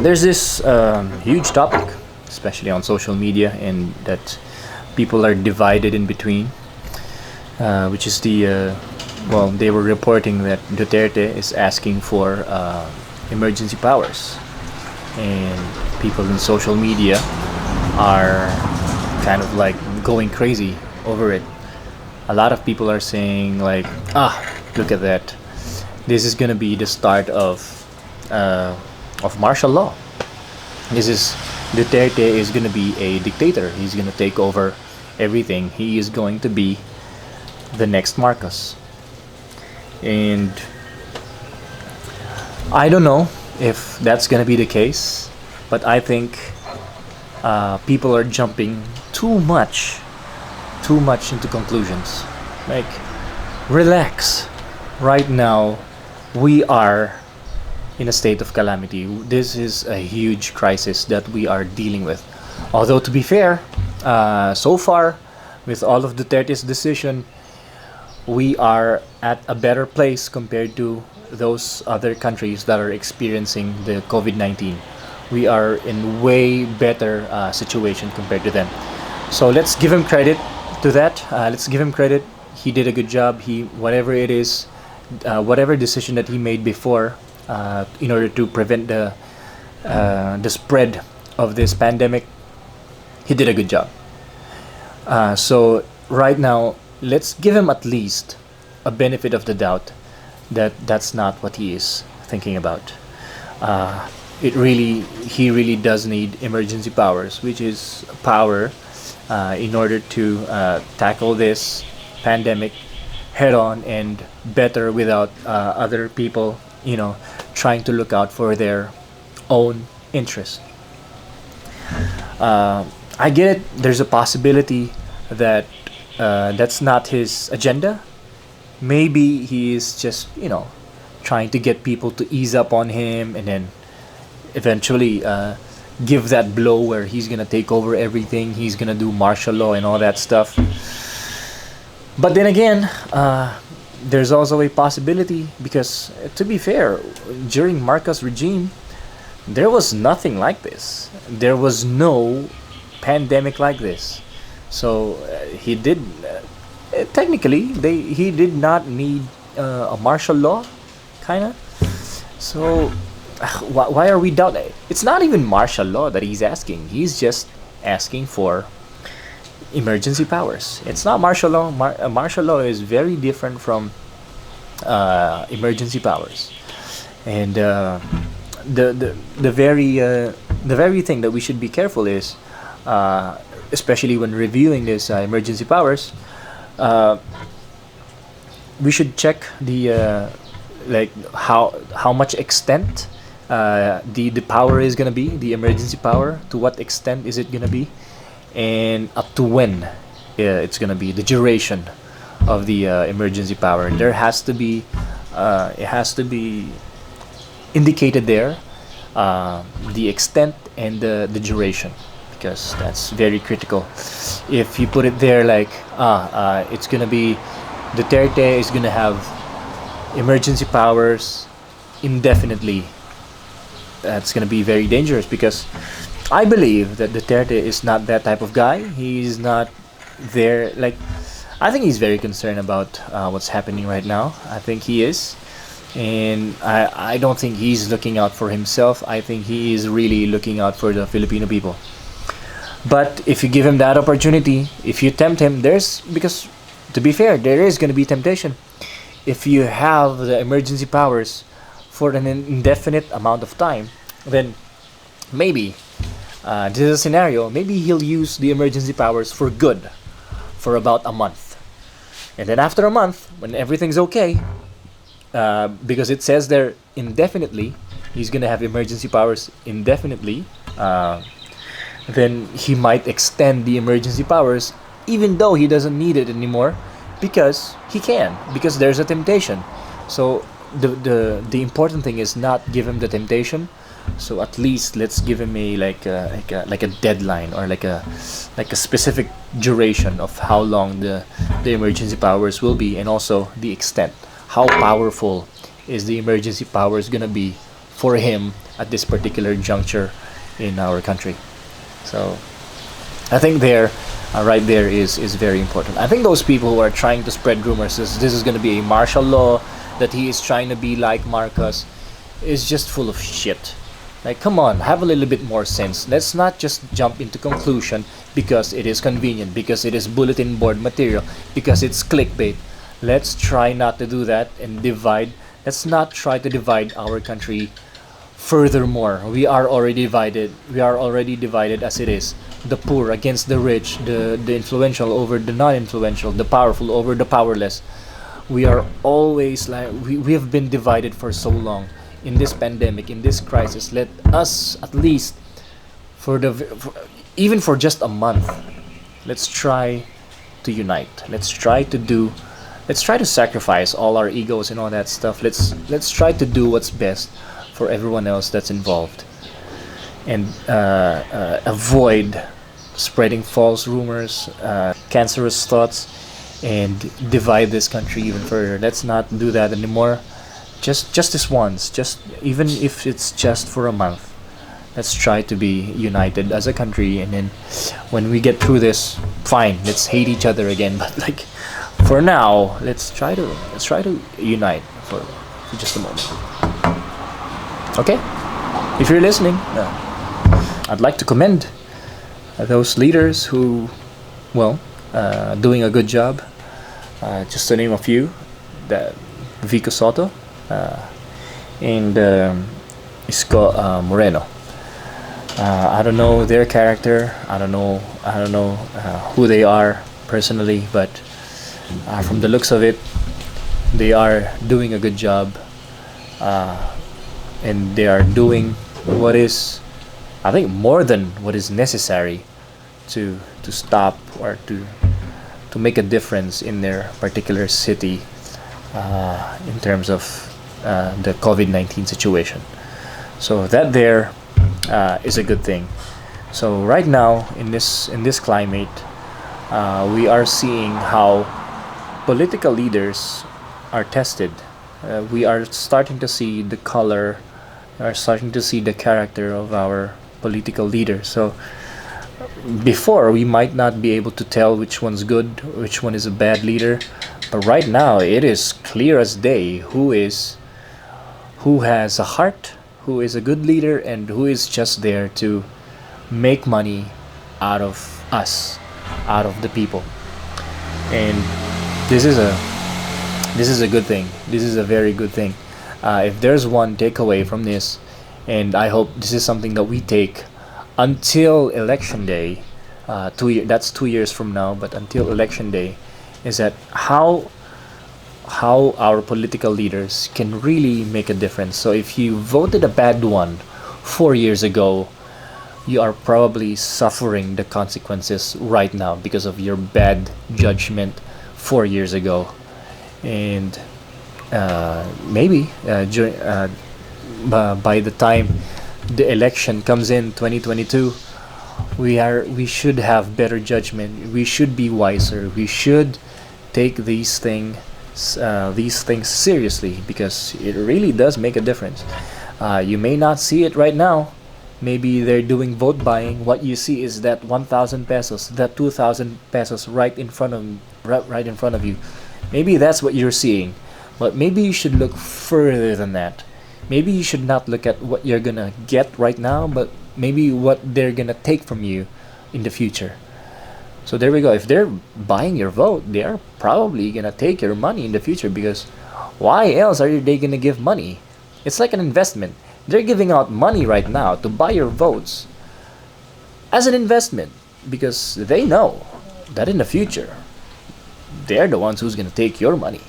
There's this huge topic, especially on social media, and that people are divided in between, which is well, they were reporting that Duterte is asking for emergency powers, and people in social media are kind of like going crazy over it. A lot of people are saying like, ah, look at that. This is gonna be the start uh, of martial law. This is Duterte is gonna be a dictator. He's gonna take over everything. He is going to be the next Marcos. And I don't know if that's gonna be the case, but I think people are jumping too much into conclusions. Like, relax. Right now, we are in a state of calamity. This is a huge crisis that we are dealing with. Although, to be fair, so far, with all of Duterte's decision, we are at a better place compared to those other countries that are experiencing the COVID-19. We are in way better situation compared to them. So let's give him credit to that. Let's give him credit. He did a good job. He whatever it is, whatever decision that he made before, in order to prevent the spread of this pandemic, he did a good job. So right now, let's give him at least a benefit of the doubt that that's not what he is thinking about. He really does need emergency powers, which is power in order to tackle this pandemic head on and better without other people, trying to look out for their own interest. I get it. There's a possibility that that's not his agenda. Maybe he is just, trying to get people to ease up on him and then eventually give that blow where he's gonna take over everything. He's gonna do martial law and all that stuff. But then again, there's also a possibility because, to be fair, during Marcos' regime, there was nothing like this. There was no pandemic like this. So he did technically he did not need a martial law, kind of. So why are we doubting? It's not even martial law that he's asking. He's just asking for emergency powers. It's not martial law. Martial law is very different from emergency powers, and the very thing that we should be careful is, especially when reviewing this emergency powers, uh, we should check the like how much extent the power is gonna be, the emergency power. To what extent is it gonna be, and up to when it's gonna be, the duration of the emergency power. There has to be it has to be indicated there, the extent and the duration, because that's very critical. If you put it there like it's gonna be Duterte is gonna have emergency powers indefinitely, that's gonna be very dangerous because I believe that Duterte is not that type of guy. He's not there. Like, I think he's very concerned about what's happening right now. I think he is. And I don't think he's looking out for himself. I think he is really looking out for the Filipino people. But if you give him that opportunity, if you tempt him, because to be fair, there is going to be temptation. If you have the emergency powers for an indefinite amount of time, then maybe this is a scenario. Maybe he'll use the emergency powers for good for about a month. And then after a month, when everything's okay, because it says there indefinitely, he's gonna have emergency powers indefinitely. Then he might extend the emergency powers, even though he doesn't need it anymore, because he can, because there's a temptation. So the important thing is not give him the temptation. So at least let's give him a like a deadline, or like a specific duration of how long the emergency powers will be, and also the extent. How powerful is the emergency powers gonna be for him at this particular juncture in our country. So I think right there is very important. I think those people who are trying to spread rumors this is going to be a martial law, that he is trying to be like Marcos, is just full of shit. Like, come on, have a little bit more sense. Let's not just jump into conclusion because it is convenient, because it is bulletin board material, because it's clickbait. Let's try not to do that and divide. Let's not try to divide our country furthermore. We are already divided. We are already divided as it is. The poor against the rich, the influential over the non-influential, the powerful over the powerless. We are always like we have been divided for so long. In this pandemic, in this crisis, let us at least even for just a month, let's try to unite. Let's try to sacrifice all our egos and all that stuff. Let's try to do what's best for everyone else that's involved, and avoid spreading false rumors, cancerous thoughts, and divide this country even further. Let's not do that anymore. Just this once, just even if it's just for a month, let's try to be united as a country. And then when we get through this, fine, let's hate each other again. But like for now, let's try to unite for just a moment. Okay, if you're listening, I'd like to commend those leaders who, well, doing a good job. Just to name a few, that Vico Soto, and Isko Moreno. I don't know their character. I don't know who they are personally, but from the looks of it, they are doing a good job, and they are doing what is, I think, more than what is necessary to stop or to make a difference in their particular city, in terms of the COVID-19 situation. So that there is a good thing. So right now in this climate, we are seeing how political leaders are tested. We are starting to see the color, are starting to see the character of our political leaders. So before, we might not be able to tell which one's good, which one is a bad leader, but right now it is clear as day who has a heart, who is a good leader, and who is just there to make money out of us, out of the people. And this is a good thing. This is a very good thing. If there's one takeaway from this, and I hope this is something that we take until election day, that's 2 years from now, but until election day, is that how our political leaders can really make a difference. So if you voted a bad one 4 years ago, you are probably suffering the consequences right now because of your bad judgment 4 years ago. And maybe by the time the election comes in 2022, we should have better judgment. We should be wiser. We should take these things seriously, because it really does make a difference. You may not see it right now. Maybe they're doing vote buying. What you see is that 1,000 pesos, that 2,000 pesos right in front of you. Maybe that's what you're seeing, but maybe you should look further than that. Maybe you should not look at what you're gonna get right now, but maybe what they're gonna take from you in the future. So there we go. If they're buying your vote, they are probably gonna take your money in the future, because why else are they gonna give money? It's like an investment. They're giving out money right now to buy your votes as an investment, because they know that in the future they're the ones who's gonna take your money.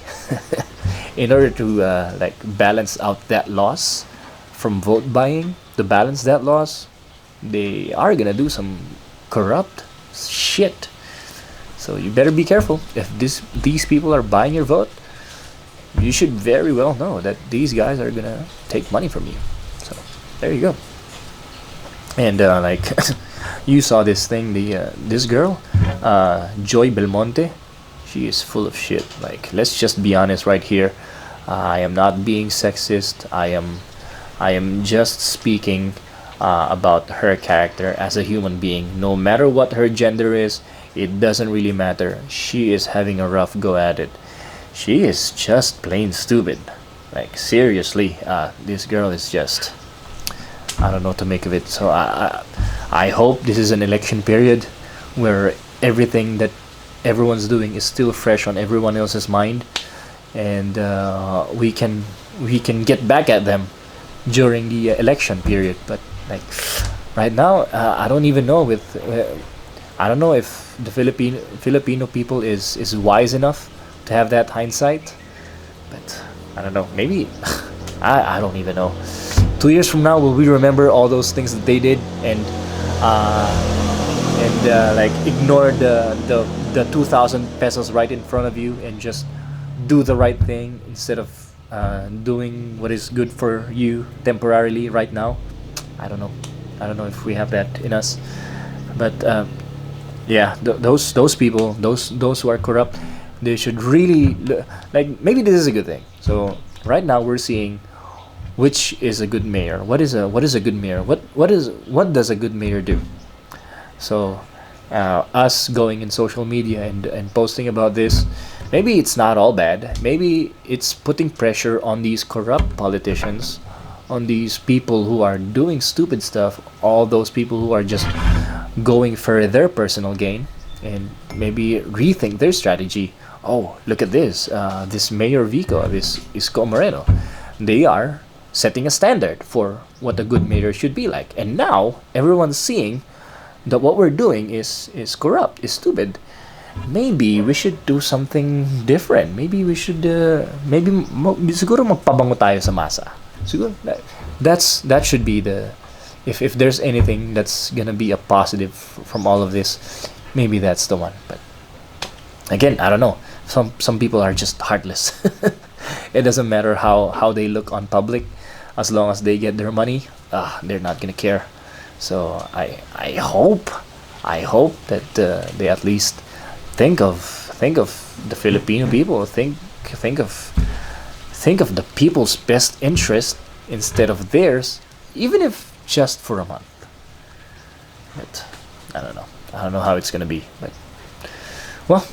In order to balance out that loss from vote buying, to balance that loss, they are gonna do some corrupt shit. So you better be careful. If these people are buying your vote, you should very well know that these guys are gonna take money from you. So there you go. And you saw this thing, this girl, Joy Belmonte. She is full of shit. Like, let's just be honest right here. I am not being sexist. I I am just speaking about her character as a human being. No matter what her gender is, it doesn't really matter. She is having a rough go at it. She is just plain stupid. Like, seriously, this girl is just. I don't know what to make of it. So I hope this is an election period where everything that everyone's doing is still fresh on everyone else's mind, and we can get back at them during the election period. But like right now, I don't even know with I don't know if the Filipino people is wise enough to have that hindsight. But I don't know. Maybe I don't even know. 2 years from now, will we remember all those things that they did, uh, like ignore the 2,000 pesos right in front of you and just do the right thing instead of doing what is good for you temporarily right now? I don't know. I don't know if we have that in us. But yeah, those people, those who are corrupt, they should really like, maybe this is a good thing. So right now we're seeing which is a good mayor. What is a good mayor? What does a good mayor do? So us going in social media and posting about this, maybe it's not all bad. Maybe it's putting pressure on these corrupt politicians, on these people who are doing stupid stuff, all those people who are just going for their personal gain, and maybe rethink their strategy. Oh, look at this. This Mayor Vico, this Isko Moreno, they are setting a standard for what a good mayor should be like. And now everyone's seeing that what we're doing is corrupt, is stupid. Maybe we should do something different. Maybe we should siguro magpabango tayo sa masa. Siguro that should be the, if there's anything that's gonna be a positive from all of this, maybe that's the one. But again, I don't know. Some people are just heartless. It doesn't matter how they look on public, as long as they get their money, they're not gonna care. So I hope that they at least think of the Filipino people. Think of the people's best interest instead of theirs, even if just for a month. But I don't know. I don't know how it's gonna be. But well,